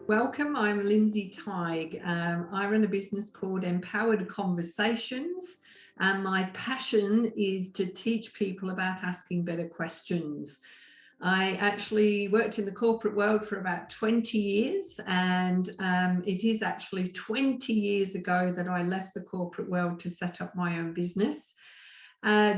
Welcome, I'm Lindsay Tighe. I run a business called Empowered Conversations, and my passion is to teach people about asking better questions. I actually worked in the corporate world for about 20 years, and it is actually 20 years ago that I left the corporate world to set up my own business.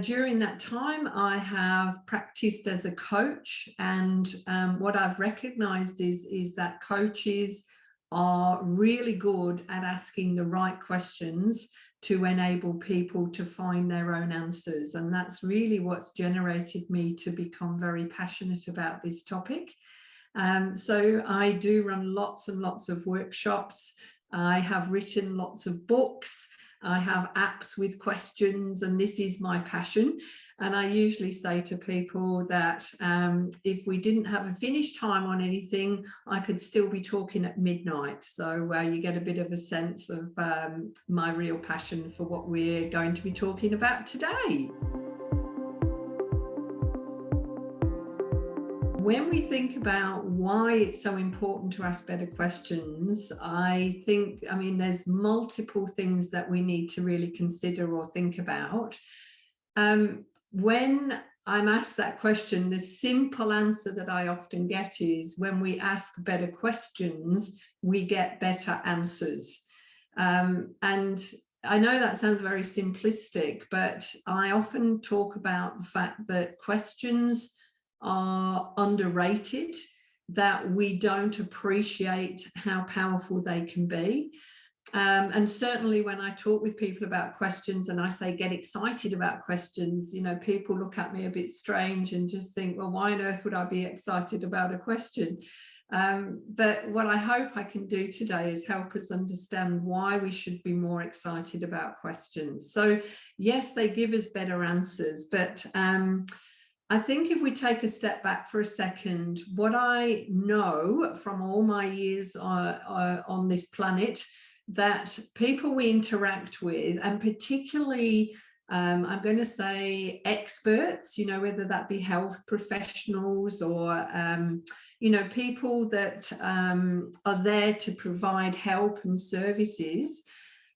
During that time, I have practiced as a coach, and what I've recognized is that coaches are really good at asking the right questions to enable people to find their own answers. And that's really what's generated me to become very passionate about this topic. So I do run lots and lots of workshops. I have written lots of books. I have apps with questions, and this is my passion. And I usually say to people that if we didn't have a finish time on anything, I could still be talking at midnight. So you get a bit of a sense of my real passion for what we're going to be talking about today. When we think about why it's so important to ask better questions, I mean, there's multiple things that we need to really consider or think about. When I'm asked that question, the simple answer that I often get is when we ask better questions, we get better answers. And I know that sounds very simplistic, but I often talk about the fact that questions are underrated, that we don't appreciate how powerful they can be. And certainly when I talk with people about questions and I say get excited about questions, you know, people look at me a bit strange and just think, well, why on earth would I be excited about a question? But what I hope I can do today is help us understand why we should be more excited about questions. So yes, they give us better answers, but I think if we take a step back for a second, what I know from all my years on this planet, that people we interact with, and particularly, I'm going to say experts, you know, whether that be health professionals or, you know, people that are there to provide help and services,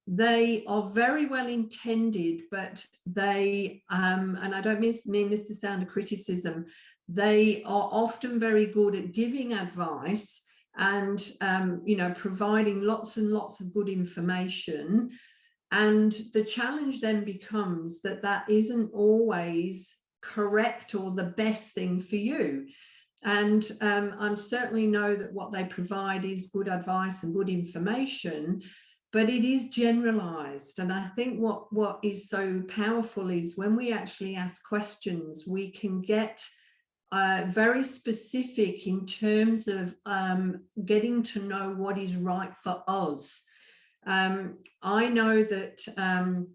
they are very well intended, but they, and I don't mean this to sound a criticism, they are often very good at giving advice and, you know, providing lots and lots of good information. And the challenge then becomes that that isn't always correct or the best thing for you. And I certainly know that what they provide is good advice and good information, but it is generalized. And I think what is so powerful is when we actually ask questions, we can get very specific in terms of getting to know what is right for us. I know that,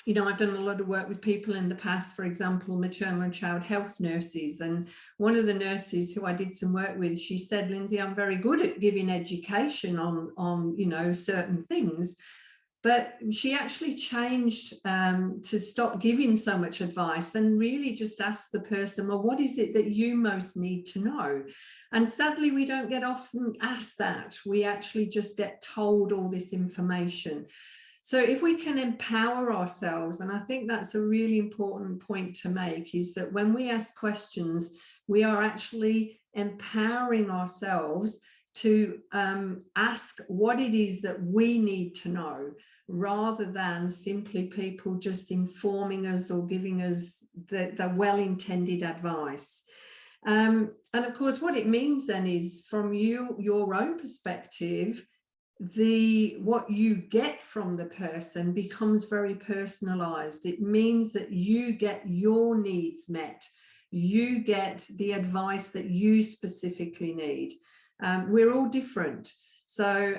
you know, I've done a lot of work with people in the past, for example, maternal and child health nurses. And one of the nurses who I did some work with, she said, Lindsay, I'm very good at giving education on you know, certain things. But she actually changed to stop giving so much advice and really just ask the person, well, what is it that you most need to know? And sadly, we don't get often asked that. We actually just get told all this information. So if we can empower ourselves, and I think that's a really important point to make, is that when we ask questions, we are actually empowering ourselves to ask what it is that we need to know, rather than simply people just informing us or giving us the well-intended advice. And of course, what it means then is, from your own perspective, what you get from the person becomes very personalized. It means that you get your needs met. You get the advice that you specifically need. We're all different. So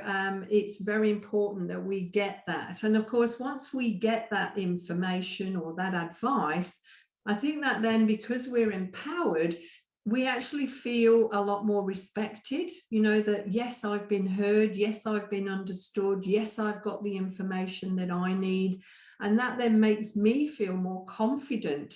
it's very important that we get that. And of course, once we get that information or that advice, I think that then, because we're empowered, we actually feel a lot more respected, you know, that yes, I've been heard, yes, I've been understood, yes, I've got the information that I need. And that then makes me feel more confident.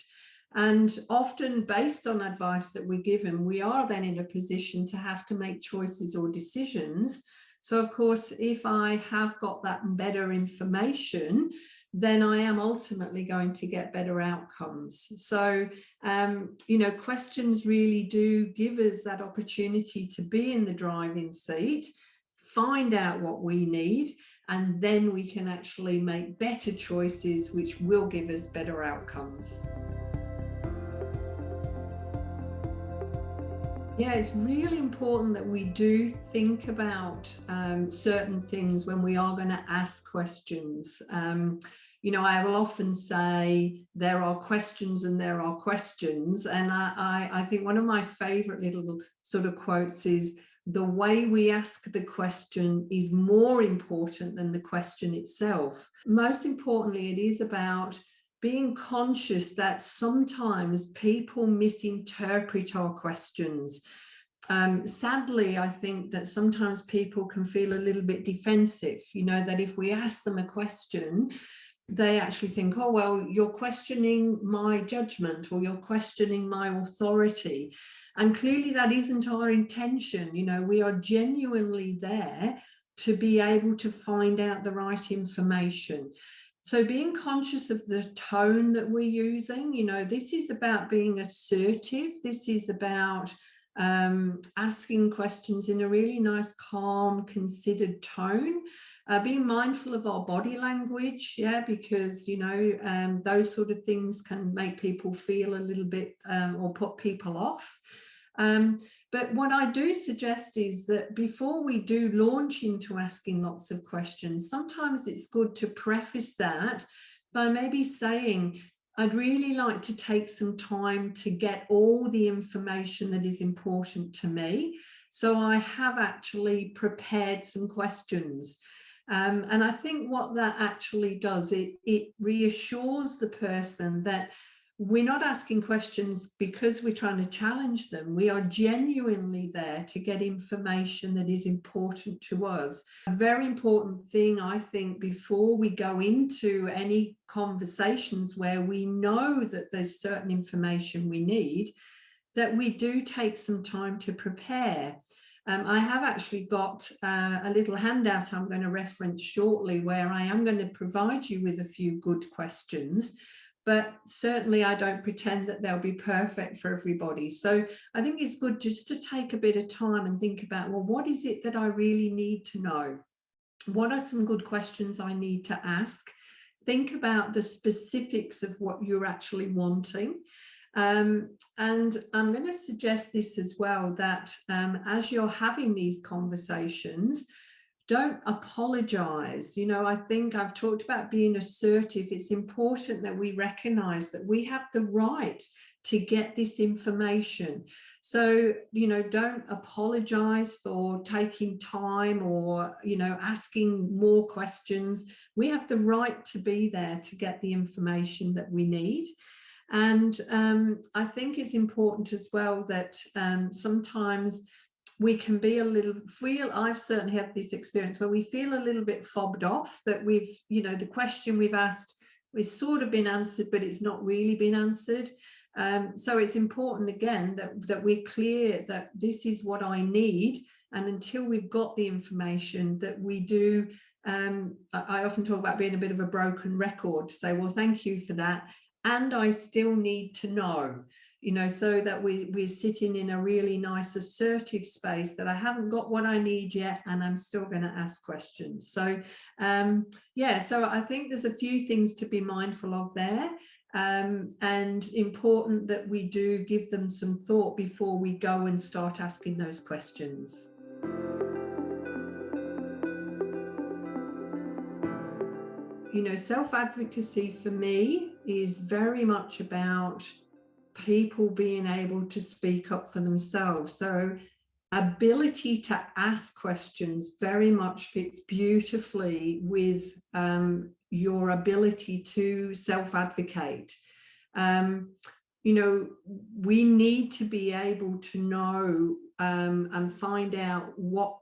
And often, based on advice that we're given, we are then in a position to have to make choices or decisions So of course, if I have got that better information, then I am ultimately going to get better outcomes. So, questions really do give us that opportunity to be in the driving seat, find out what we need, and then we can actually make better choices, which will give us better outcomes. Yeah, it's really important that we do think about certain things when we are going to ask questions. I will often say there are questions and there are questions. And I think one of my favorite little sort of quotes is, the way we ask the question is more important than the question itself. Most importantly, it is about being conscious that sometimes people misinterpret our questions. Sadly, I think that sometimes people can feel a little bit defensive, that if we ask them a question, they actually think, oh, well, you're questioning my judgment, or you're questioning my authority. And clearly that isn't our intention. We are genuinely there to be able to find out the right information. So being conscious of the tone that we're using, this is about being assertive. This is about asking questions in a really nice, calm, considered tone. Being mindful of our body language, because those sort of things can make people feel a little bit or put people off. But what I do suggest is that before we do launch into asking lots of questions, sometimes it's good to preface that by maybe saying, I'd really like to take some time to get all the information that is important to me. So I have actually prepared some questions. And I think what that actually does, it reassures the person that we're not asking questions because we're trying to challenge them. We are genuinely there to get information that is important to us. A very important thing, I think, before we go into any conversations where we know that there's certain information we need, that we do take some time to prepare. I have actually got a little handout I'm going to reference shortly, where I am going to provide you with a few good questions. But certainly I don't pretend that they'll be perfect for everybody. So I think it's good just to take a bit of time and think about, well, what is it that I really need to know? What are some good questions I need to ask? Think about the specifics of what you're actually wanting. And I'm going to suggest this as well, that as you're having these conversations, don't apologize. I think I've talked about being assertive. It's important that we recognize that we have the right to get this information. So, don't apologize for taking time or, asking more questions. We have the right to be there to get the information that we need. And I think it's important as well that sometimes we can be I've certainly had this experience where we feel a little bit fobbed off, that we've, the question we've asked is sort of been answered, but it's not really been answered. So it's important, again, that we're clear that this is what I need. And until we've got the information, that we do, I often talk about being a bit of a broken record, to say, well, thank you for that. And I still need to know. So that we're sitting in a really nice assertive space, that I haven't got what I need yet, and I'm still going to ask questions. So so I think there's a few things to be mindful of there, and important that we do give them some thought before we go and start asking those questions. Self-advocacy for me is very much about people being able to speak up for themselves. So ability to ask questions very much fits beautifully with your ability to self-advocate. We need to be able to know and find out what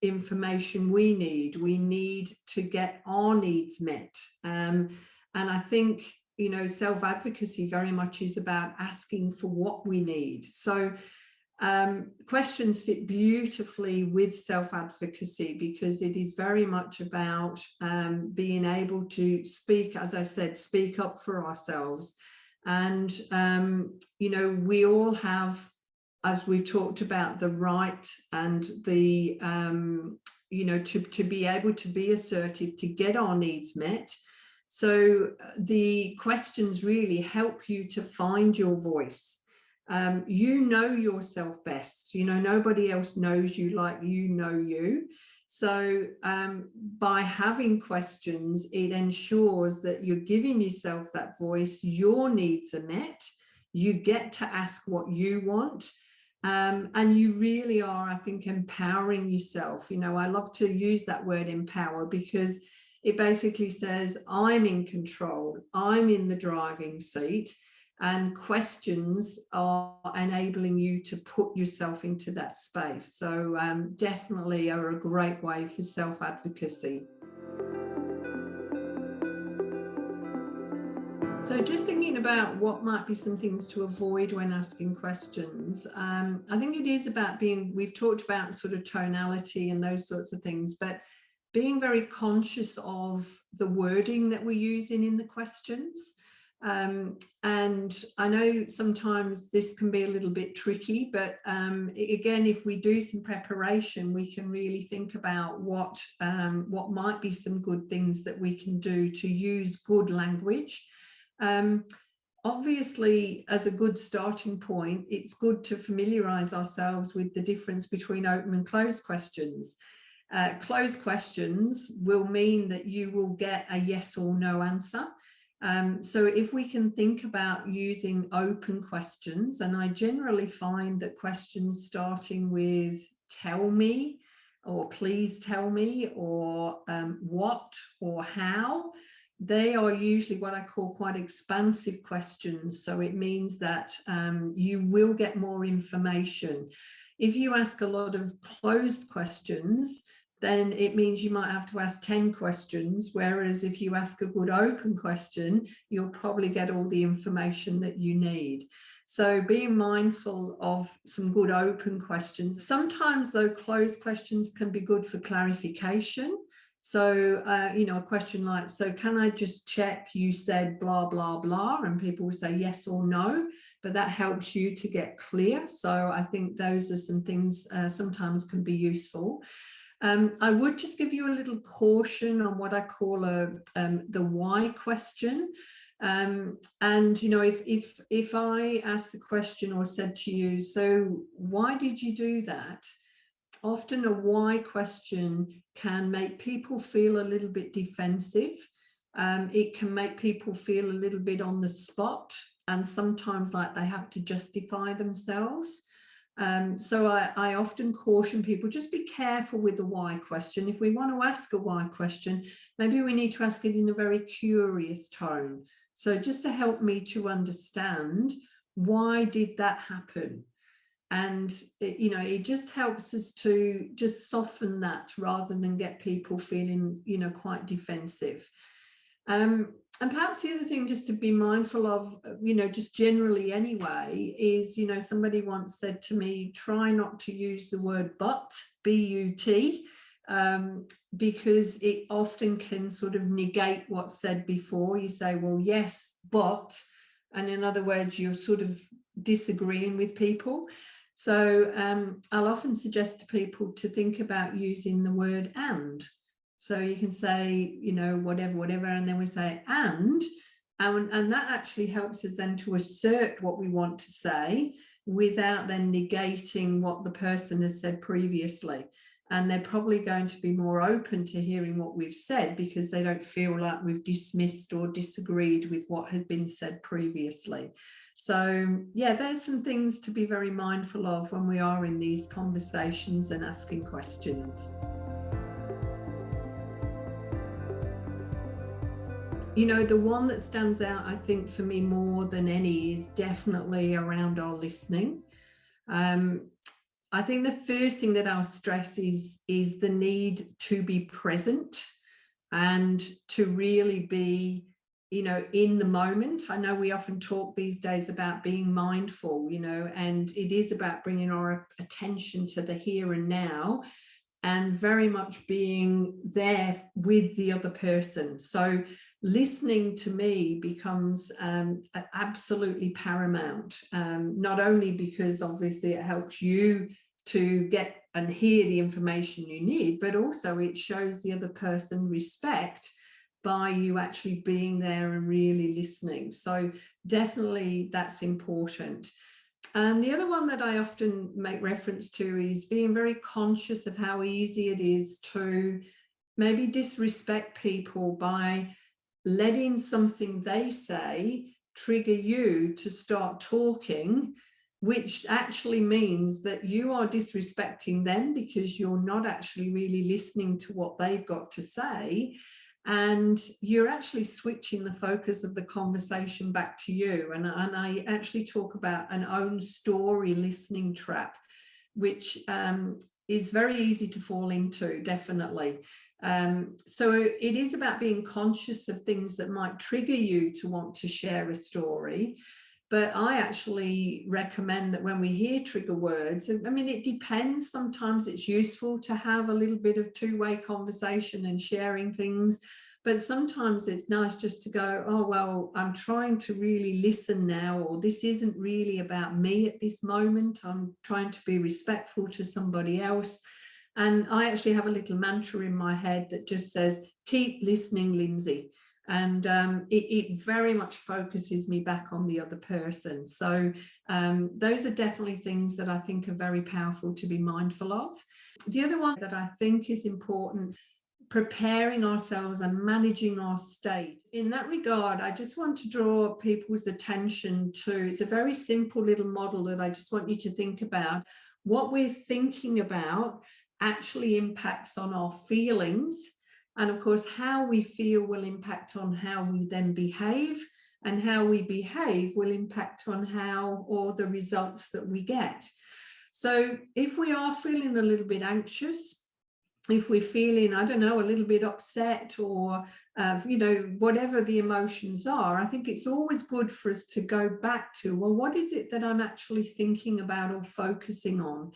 information we need. We need to get our needs met. And I think, self-advocacy very much is about asking for what we need. So Questions fit beautifully with self-advocacy, because it is very much about being able to speak, as I said, speak up for ourselves. And, you know, we all have, as we've talked about, the right and the, you know, to be able to be assertive, to get our needs met. So the questions really help you to find your voice. You know yourself best. You know, nobody else knows you like you know you. So by having questions, it ensures that you're giving yourself that voice, your needs are met, you get to ask what you want, and you really are, I think, empowering yourself. You know, I love to use that word empower, because it basically says I'm in control, I'm in the driving seat, and questions are enabling you to put yourself into that space. So definitely are a great way for self-advocacy. So just thinking about what might be some things to avoid when asking questions, I think it is about being, we've talked about sort of tonality and those sorts of things, but being very conscious of the wording that we're using in the questions. And I know sometimes this can be a little bit tricky, but again, if we do some preparation, we can really think about what might be some good things that we can do to use good language. Obviously, as a good starting point, it's good to familiarize ourselves with the difference between open and closed questions. Closed questions will mean that you will get a yes or no answer. So if we can think about using open questions, and I generally find that questions starting with tell me, or please tell me, or what, or how, they are usually what I call quite expansive questions. So it means that you will get more information. If you ask a lot of closed questions, then it means you might have to ask 10 questions, whereas if you ask a good open question, you'll probably get all the information that you need. So being mindful of some good open questions. Sometimes, though, closed questions can be good for clarification. So, you know, a question like, so can I just check you said blah, blah, blah, and people will say yes or no, but that helps you to get clear. So I think those are some things sometimes can be useful. I would just give you a little caution on what I call the why question. And, you know, if I asked the question or said to you, so why did you do that? Often a why question can make people feel a little bit defensive. It can make people feel a little bit on the spot, and sometimes like they have to justify themselves. So I often caution people, just be careful with the why question. If we want to ask a why question, maybe we need to ask it in a very curious tone. So just to help me to understand, why did that happen? And you know, it just helps us to just soften that rather than get people feeling, you know, quite defensive. And perhaps the other thing just to be mindful of, you know, just generally anyway, is, you know, somebody once said to me, try not to use the word but, B-U-T, because it often can sort of negate what's said before. You say, well, yes, but, and in other words, you're sort of disagreeing with people. So I'll often suggest to people to think about using the word and. So you can say, you know, whatever, whatever, and then we say and that actually helps us then to assert what we want to say without then negating what the person has said previously. And they're probably going to be more open to hearing what we've said, because they don't feel like we've dismissed or disagreed with what had been said previously. So yeah, there's some things to be very mindful of when we are in these conversations and asking questions. You know, the one that stands out, I think, for me more than any is definitely around our listening. I think the first thing that I'll stress is the need to be present and to really be in the moment. I know we often talk these days about being mindful, and it is about bringing our attention to the here and now, and very much being there with the other person. So listening to me becomes absolutely paramount, not only because obviously it helps you to get and hear the information you need, but also it shows the other person respect by you actually being there and really listening. So definitely that's important. And the other one that I often make reference to is being very conscious of how easy it is to maybe disrespect people by letting something they say trigger you to start talking, which actually means that you are disrespecting them because you're not actually really listening to what they've got to say. And you're actually switching the focus of the conversation back to you. And I actually talk about an own story listening trap, which is very easy to fall into, definitely. So it is about being conscious of things that might trigger you to want to share a story. But I actually recommend that when we hear trigger words, I mean, it depends. Sometimes it's useful to have a little bit of two-way conversation and sharing things. But sometimes it's nice just to go, oh, well, I'm trying to really listen now, or this isn't really about me at this moment. I'm trying to be respectful to somebody else. And I actually have a little mantra in my head that just says, keep listening, Lindsay. And it very much focuses me back on the other person. So those are definitely things that I think are very powerful to be mindful of. The other one that I think is important, preparing ourselves and managing our state. In that regard, I just want to draw people's attention to, it's a very simple little model that I just want you to think about. What we're thinking about actually impacts on our feelings. And of course, how we feel will impact on how we then behave, and how we behave will impact on how, or the results that we get. So if we are feeling a little bit anxious, if we're feeling, I don't know, a little bit upset, or, whatever the emotions are, I think it's always good for us to go back to, well, what is it that I'm actually thinking about or focusing on?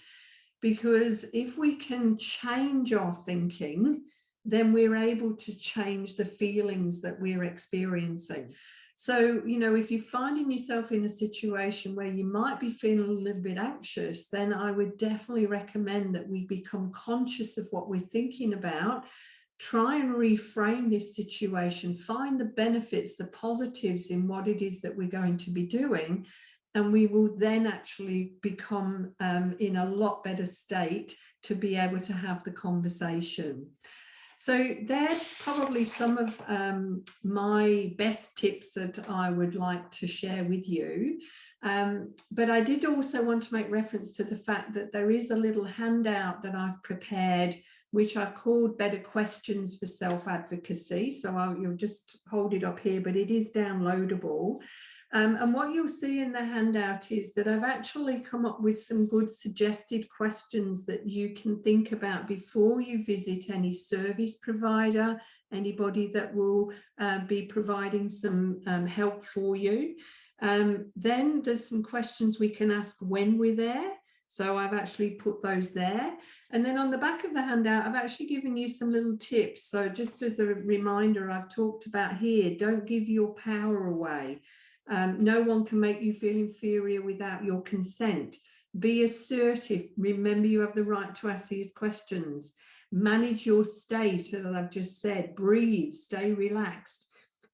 Because if we can change our thinking, then we're able to change the feelings that we're experiencing. So, if you're finding yourself in a situation where you might be feeling a little bit anxious, then I would definitely recommend that we become conscious of what we're thinking about, try and reframe this situation, find the benefits, the positives in what it is that we're going to be doing, and we will then actually become in a lot better state to be able to have the conversation. So there's probably some of my best tips that I would like to share with you. But I did also want to make reference to the fact that there is a little handout that I've prepared, which I've called Better Questions for Self-Advocacy. So you'll just hold it up here, but it is downloadable. And what you'll see in the handout is that I've actually come up with some good suggested questions that you can think about before you visit any service provider, anybody that will be providing some help for you. Then there's some questions we can ask when we're there. So I've actually put those there. And then on the back of the handout, I've actually given you some little tips. So just as a reminder, I've talked about here, don't give your power away. No one can make you feel inferior without your consent. Be assertive. Remember, you have the right to ask these questions. Manage your state, as I've just said. Breathe, stay relaxed.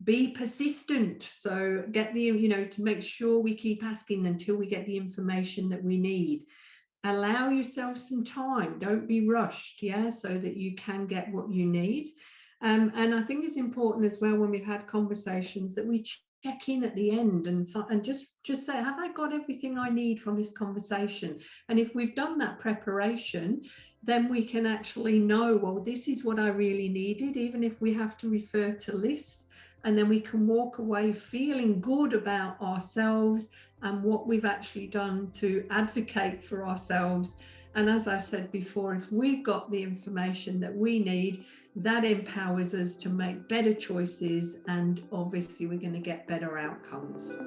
Be persistent. So get the, to make sure we keep asking until we get the information that we need. Allow yourself some time. Don't be rushed, so that you can get what you need. And I think it's important as well, when we've had conversations, that we check in at the end and just say, have I got everything I need from this conversation? And if we've done that preparation, then we can actually know, well, this is what I really needed, even if we have to refer to lists. And then we can walk away feeling good about ourselves and what we've actually done to advocate for ourselves. And as I've said before, if we've got the information that we need, that empowers us to make better choices, and obviously we're going to get better outcomes.